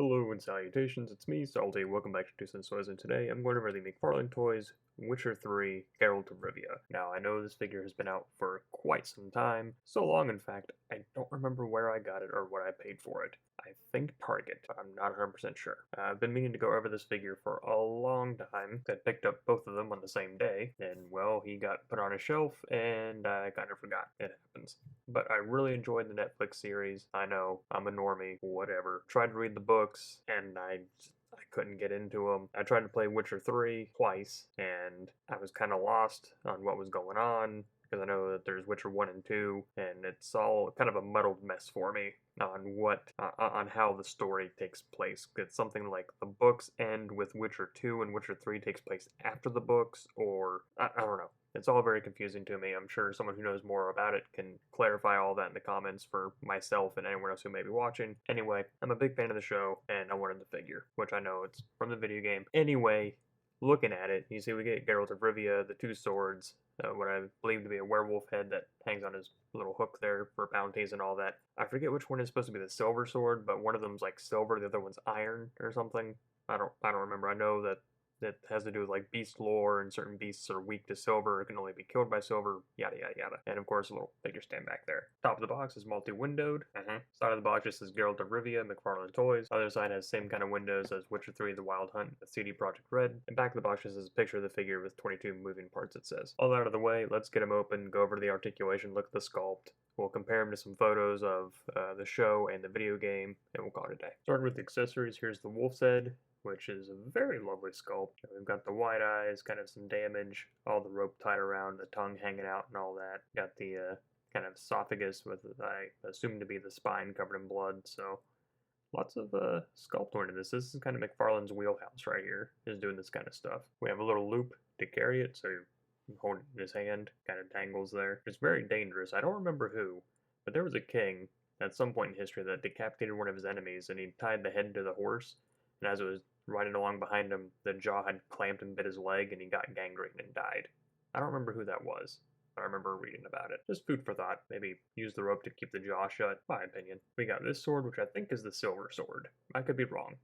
Hello and salutations, it's me, Salty. Welcome back to Two Cents Toys, and today I'm going over the McFarlane Toys WitcherIII Geralt of Rivia. Now, I know this figure has been out for quite some time, so long in fact, I don't remember where I got it or what I paid for it. I think Target, but I'm not 100% sure. I've been meaning to go over this figure for a long time. I picked up both of them on the same day, and well, he got put on a shelf, and I kind of forgot. It happens. But I really enjoyed the Netflix series. I know, I'm a normie, whatever. Tried to read the books, and I couldn't get into them. I tried to play Witcher 3 twice, and I was kind of lost on what was going on, because I know that there's Witcher 1 and 2, and it's all kind of a muddled mess for me on on how the story takes place. It's something like the books end with Witcher 2 and Witcher 3 takes place after the books, or I don't know. It's all very confusing to me. I'm sure someone who knows more about it can clarify all that in the comments for myself and anyone else who may be watching. Anyway, I'm a big fan of the show, and I wanted the figure, which I know it's from the video game. Anyway, looking at it, you see we get Geralt of Rivia, the two swords, what I believe to be a werewolf head that hangs on his little hook there for bounties and all that. I forget which one is supposed to be the silver sword, but one of them's like silver, the other one's iron or something. I don't remember. I know that has to do with like beast lore, and certain beasts are weak to silver, can only be killed by silver, yada yada yada. And of course a little figure stand back there. Top of the box is multi-windowed. Side of the box just says Geralt of Rivia, McFarlane Toys. Other side has same kind of windows as Witcher 3 The Wild Hunt with CD Projekt Red. And back of the box just says a picture of the figure with 22 moving parts, it says. All out of the way, let's get him open, go over the articulation, look at the sculpt. We'll compare them to some photos of the show and the video game, and we'll call it a day. Starting with the accessories, here's the wolf's head, which is a very lovely sculpt. We've got the white eyes, kind of some damage, all the rope tied around, the tongue hanging out and all that. Got the kind of esophagus with, I assume to be the spine covered in blood, so lots of sculpt into this. This is kind of McFarlane's wheelhouse right here, is doing this kind of stuff. We have a little loop to carry it, so you hold it in his hand, kind of dangles there. It's very dangerous. I don't remember who, but there was a king at some point in history that decapitated one of his enemies, and he tied the head to the horse, and as it was riding along behind him, the jaw had clamped and bit his leg, and he got gangrene and died. I don't remember who that was, but I remember reading about it. Just food for thought. Maybe use the rope to keep the jaw shut, my opinion. We got this sword, which I think is the silver sword. I could be wrong,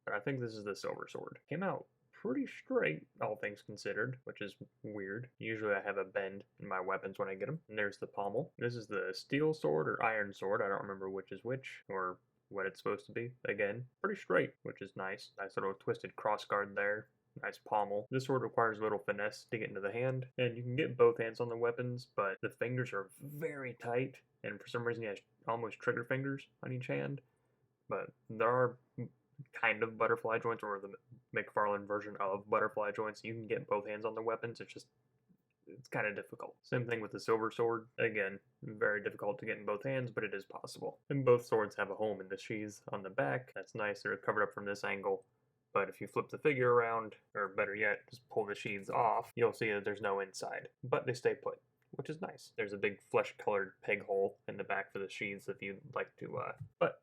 but I think this is the silver sword. Came out pretty straight, all things considered, which is weird. Usually I have a bend in my weapons when I get them. And there's the pommel. This is the steel sword or iron sword. I don't remember which is which, or what it's supposed to be. Again, pretty straight, which is nice. Nice little twisted crossguard there. Nice pommel. This sword requires a little finesse to get into the hand, and you can get both hands on the weapons, but the fingers are very tight, and for some reason he has almost trigger fingers on each hand. But there are kind of butterfly joints, or the McFarlane version of butterfly joints. You can get both hands on the weapons, it's kind of difficult. Same thing with the silver sword. Again, very difficult to get in both hands, but it is possible. And both swords have a home in the sheaths on the back. That's nice. They're covered up from this angle. But if you flip the figure around, or better yet, just pull the sheaths off, you'll see that there's no inside. But they stay put, which is nice. There's a big flesh-colored peg hole in the back for the sheaths if you'd like to, but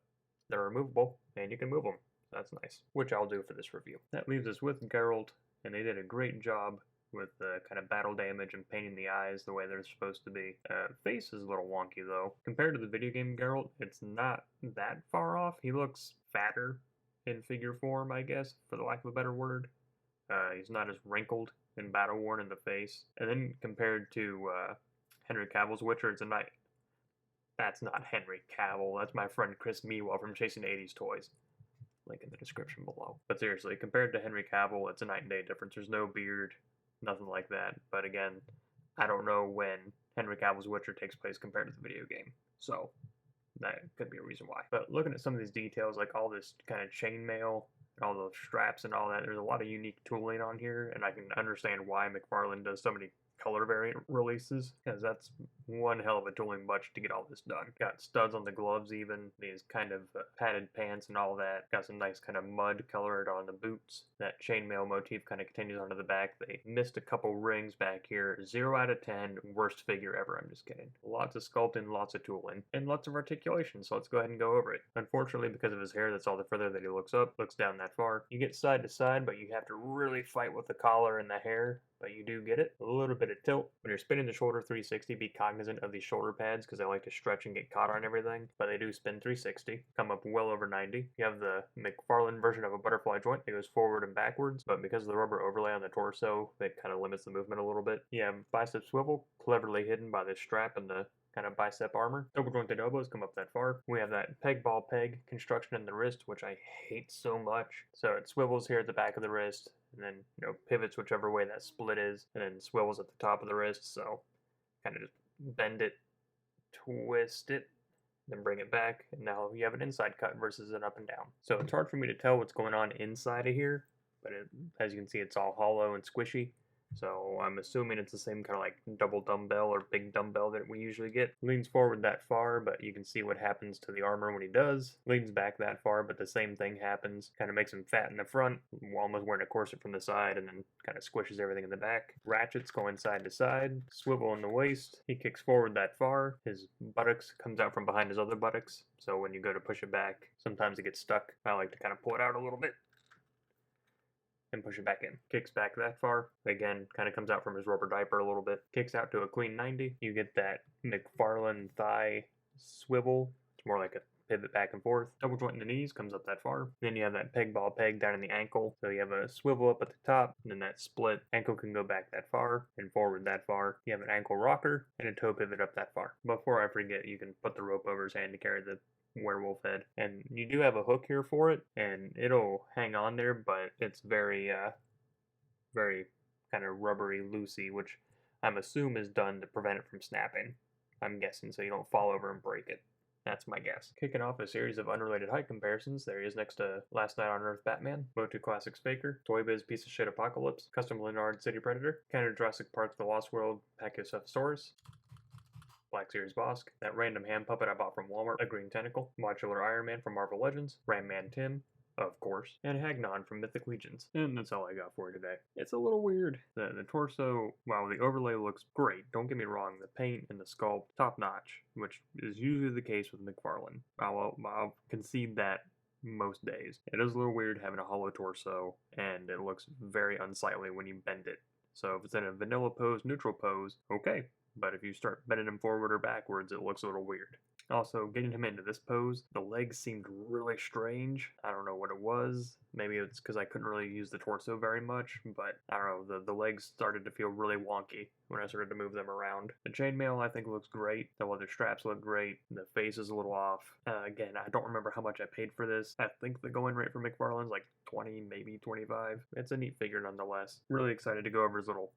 they're removable, and you can move them. That's nice, which I'll do for this review. That leaves us with Geralt, and they did a great job with the kind of battle damage and painting the eyes the way they're supposed to be. Face is a little wonky though. Compared to the video game Geralt, it's not that far off. He looks fatter in figure form, I guess, for the lack of a better word. He's not as wrinkled and battle worn in the face. And then compared to Henry Cavill's Witcher, it's a night. That's not Henry Cavill. That's my friend Chris Meanwhile from Chasing 80s Toys. Link in the description below. But seriously, compared to Henry Cavill, it's a night and day difference. There's no beard, nothing like that. But again, I don't know when Henry Cavill's Witcher takes place compared to the video game. So that could be a reason why. But looking at some of these details, like all this kind of chainmail, all those straps and all that, there's a lot of unique tooling on here, and I can understand why McFarlane does so many color variant releases, because that's one hell of a tooling bunch to get all this done. Got studs on the gloves even, these kind of padded pants and all that. Got some nice kind of mud colored on the boots. That chainmail motif kind of continues onto the back. They missed a couple rings back here. 0 out of 10, worst figure ever, I'm just kidding. Lots of sculpting, lots of tooling, and lots of articulation, so let's go ahead and go over it. Unfortunately, because of his hair, that's all the further that he looks up. Looks down, that far. You get side to side, but you have to really fight with the collar and the hair, but you do get it. A little bit of tilt. When you're spinning the shoulder 360, be cognizant of these shoulder pads because they like to stretch and get caught on everything, but they do spin 360, come up well over 90. You have the McFarlane version of a butterfly joint that goes forward and backwards, but because of the rubber overlay on the torso, it kind of limits the movement a little bit. You have bicep swivel, cleverly hidden by the strap and the kind of bicep armor. Double jointed elbows come up that far. We have that peg ball peg construction in the wrist, which I hate so much. So it swivels here at the back of the wrist, and then pivots whichever way that split is, and then swivels at the top of the wrist. So kind of just bend it, twist it, then bring it back, and now you have an inside cut versus an up and down. So it's hard for me to tell what's going on inside of here, but as you can see, it's all hollow and squishy. So I'm assuming it's the same kind of like double dumbbell or big dumbbell that we usually get. Leans forward that far, but you can see what happens to the armor when he does. Leans back that far, but the same thing happens. Kind of makes him fat in the front, almost wearing a corset from the side, and then kind of squishes everything in the back. Ratchets going side to side, swivel in the waist. He kicks forward that far. His buttocks comes out from behind his other buttocks, so when you go to push it back, sometimes it gets stuck. I like to kind of pull it out a little bit and push it back in. Kicks back that far. Again, kind of comes out from his rubber diaper a little bit. Kicks out to a clean 90. You get that McFarlane thigh swivel. It's more like a pivot back and forth. Double joint in the knees comes up that far. Then you have that peg ball peg down in the ankle. So you have a swivel up at the top, and then that split. Ankle can go back that far and forward that far. You have an ankle rocker and a toe pivot up that far. Before I forget, you can put the rope over his hand to carry the werewolf head, and you do have a hook here for it, and it'll hang on there, but it's very kind of rubbery, loosey, which I'm assuming is done to prevent it from snapping. I'm guessing so you don't fall over and break it. That's my guess. Kicking off a series of unrelated height comparisons, there he is next to Last Night on Earth Batman, Motu Classics Faker, Toy Biz Piece of Shit Apocalypse, Custom Leonard City Predator, Canada Jurassic Park The Lost World Pachyocephalus, Black Series Bosk, that random hand puppet I bought from Walmart, a green tentacle, modular Iron Man from Marvel Legends, Ram Man Tim, of course, and Hagnon from Mythic Legions. And that's all I got for you today. It's a little weird. The torso, while the overlay looks great, don't get me wrong, the paint and the sculpt, top notch, which is usually the case with McFarlane. I'll concede that most days. It is a little weird having a hollow torso, and it looks very unsightly when you bend it. So if it's in a vanilla pose, neutral pose, okay. But if you start bending him forward or backwards, it looks a little weird. Also, getting him into this pose, the legs seemed really strange. I don't know what it was. Maybe it's because I couldn't really use the torso very much, but I don't know, the legs started to feel really wonky when I started to move them around. The chainmail I think looks great. The leather straps look great. The face is a little off. Again, I don't remember how much I paid for this. I think the going rate for McFarlane's like 20, maybe 25. It's a neat figure nonetheless. Really excited to go over his little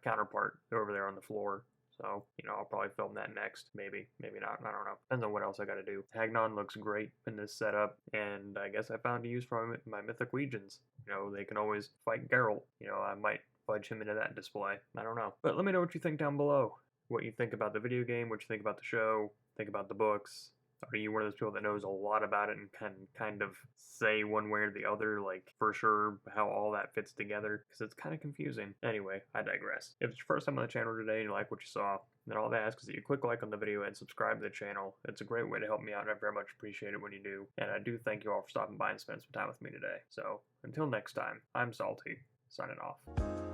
counterpart over there on the floor. So, I'll probably film that next. Maybe not. I don't know. Depends on what else I gotta do. Hagnon looks great in this setup, and I guess I found a use for my Mythic Legions. They can always fight Geralt. I might fudge him into that display. I don't know. But let me know what you think down below. What you think about the video game, what you think about the show, think about the books. Are you one of those people that knows a lot about it and can kind of say one way or the other, like, for sure, how all that fits together? Because it's kind of confusing. Anyway, I digress. If it's your first time on the channel today and you like what you saw, then all I ask is that you click like on the video and subscribe to the channel. It's a great way to help me out, and I very much appreciate it when you do. And I do thank you all for stopping by and spending some time with me today. So, until next time, I'm Salty, signing off.